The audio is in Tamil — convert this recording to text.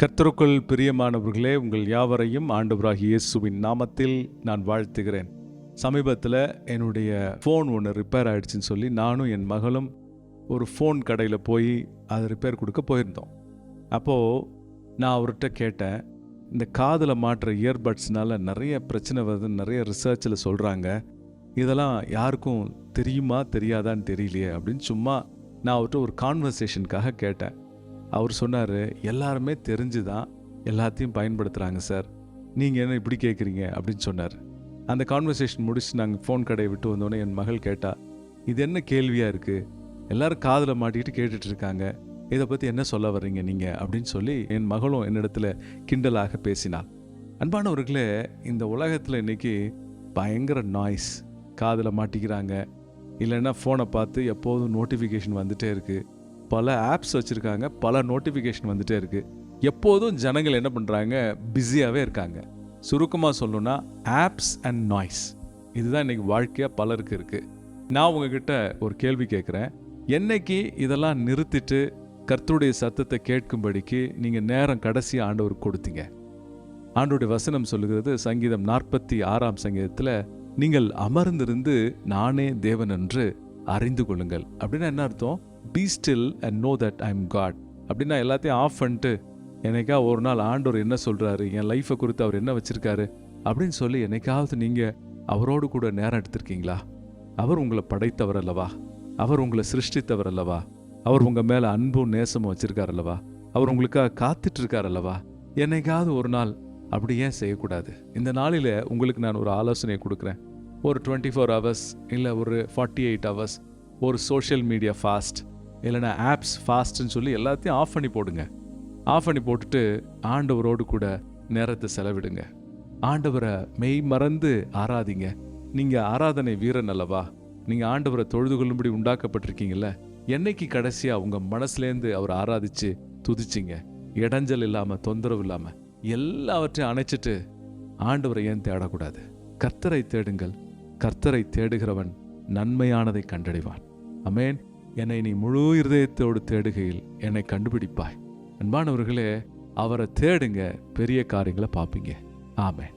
கர்த்தருக்குள் பிரியமானவர்களே, உங்கள் யாவரையும் ஆண்டவராகிய இயேசுவின் நாமத்தில் நான் வாழ்த்துகிறேன். சமீபத்தில் என்னுடைய ஃபோன் ஒன்று ரிப்பேர் ஆகிடுச்சின்னு சொல்லி நானும் என் மகளும் ஒரு ஃபோன் கடையில் போய் அதை ரிப்பேர் கொடுக்க போயிருந்தோம். அப்போது நான் அவர்கிட்ட கேட்டேன், இந்த காதில் மாட்டுற இயர்பட்ஸ்னால நிறைய பிரச்சனை வருதுன்னு நிறைய ரிசர்ச்சில் சொல்கிறாங்க, இதெல்லாம் யாருக்கும் தெரியுமா தெரியாதான்னு தெரியலையே அப்படின்னு சும்மா நான் அவர்கிட்ட ஒரு கான்வர்சேஷனுக்காக கேட்டேன். அவர் சொன்னார், எல்லாருமே தெரிஞ்சு தான் எல்லாத்தையும் பயன்படுத்துகிறாங்க சார், நீங்கள் என்ன இப்படி கேட்குறீங்க அப்படின்னு சொன்னார். அந்த கான்வர்சேஷன் முடிச்சு நாங்கள் ஃபோன் கடையை விட்டு வந்தோடனே என் மகள் கேட்டா, இது என்ன கேள்வியாக இருக்குது, எல்லோரும் காதில் மாட்டிக்கிட்டு கேட்டுட்டு இருக்காங்க, இதை பற்றி என்ன சொல்ல வர்றீங்க நீங்கள் அப்படின்னு சொல்லி என் மகளும் என்னிடத்துல கிண்டலாக பேசினாள். அன்பானவர்களே, இந்த உலகத்தில் இன்றைக்கி பயங்கர நாய்ஸ், காதில் மாட்டிக்கிறாங்க, இல்லைன்னா ஃபோனை பார்த்து எப்போதும் நோட்டிஃபிகேஷன் வந்துகிட்டே இருக்குது, பல ஆப்ஸ் வச்சுருக்காங்க, பல நோட்டிஃபிகேஷன் வந்துகிட்டே இருக்குது. எப்போதும் ஜனங்கள் என்ன பண்ணுறாங்க, பிஸியாகவே இருக்காங்க. சுருக்கமாக சொல்லணுன்னா ஆப்ஸ் அண்ட் நாய்ஸ், இதுதான் இன்றைக்கி வாழ்க்கையாக பலருக்கு இருக்குது. நான் உங்ககிட்ட ஒரு கேள்வி கேட்குறேன், என்னைக்கு இதெல்லாம் நிறுத்திட்டு கர்த்தருடைய சத்தத்தை கேட்கும்படிக்கு நீங்கள் நேரம் கடைசி ஆண்டவருக்கு கொடுத்தீங்க? ஆண்டவருடைய வசனம் சொல்லுகிறது, சங்கீதம் 46 சங்கீதத்தில், நீங்கள் அமர்ந்திருந்து நானே தேவன் என்று அறிந்து கொள்ளுங்கள். அப்படின்னா என்ன அர்த்தம்? Be still and know that I am God. அப்படின்னா எல்லாத்தையும் ஆஃப் பண்ணிட்டு என்னைக்கா ஒரு நாள் ஆண்டவர் என்ன சொல்கிறாரு, என் லைஃப்பை குறித்து அவர் என்ன வச்சுருக்காரு அப்படின்னு சொல்லி என்னைக்காவது நீங்கள் அவரோடு கூட நேரம் எடுத்திருக்கீங்களா? அவர் உங்களை படைத்தவர் அல்லவா, அவர் உங்களை சிருஷ்டித்தவர் அல்லவா, அவர் உங்கள் மேலே அன்பும் நேசமும் வச்சுருக்கார் அல்லவா, அவர் உங்களுக்காக காத்துட்ருக்கார் அல்லவா. என்னைக்காவது ஒரு நாள் அப்படி ஏன் செய்யக்கூடாது? இந்த நாளில் உங்களுக்கு நான் ஒரு ஆலோசனையை கொடுக்குறேன். ஒரு 24 hours இல்லை ஒரு 48 hours ஒரு சோஷியல் மீடியா ஃபாஸ்ட், இல்லைனா ஆப்ஸ் ஃபாஸ்ட்னு சொல்லி எல்லாத்தையும் ஆஃப் பண்ணி போடுங்க. ஆஃப் பண்ணி போட்டுட்டு ஆண்டவரோடு கூட நேரத்தை செலவிடுங்க. ஆண்டவரை மெய் மறந்து ஆராதிங்க. நீங்கள் ஆராதனை வீரன் அல்லவா, நீங்கள் ஆண்டவரை தொழுது கொள்ளும்படி உண்டாக்கப்பட்டிருக்கீங்கல்ல. என்னைக்கு கடைசியாக உங்கள் மனசுலேருந்து அவர் ஆராதிச்சு துதிச்சிங்க? இடைஞ்சல் இல்லாமல், தொந்தரவு இல்லாமல், எல்லாவற்றையும் அணைச்சிட்டு ஆண்டவரை ஏன் தேடக்கூடாது? கர்த்தரை தேடுங்கள், கர்த்தரை தேடுகிறவன் நன்மையானதை கண்டடைவான். ஆமென். என்னை நீ முழு இருதயத்தோடு தேடுகையில் என்னை கண்டுபிடிப்பாய். அன்பானவர்களே, அவரை தேடுங்க, பெரிய காரியங்களை பார்ப்பீங்க. ஆமென்.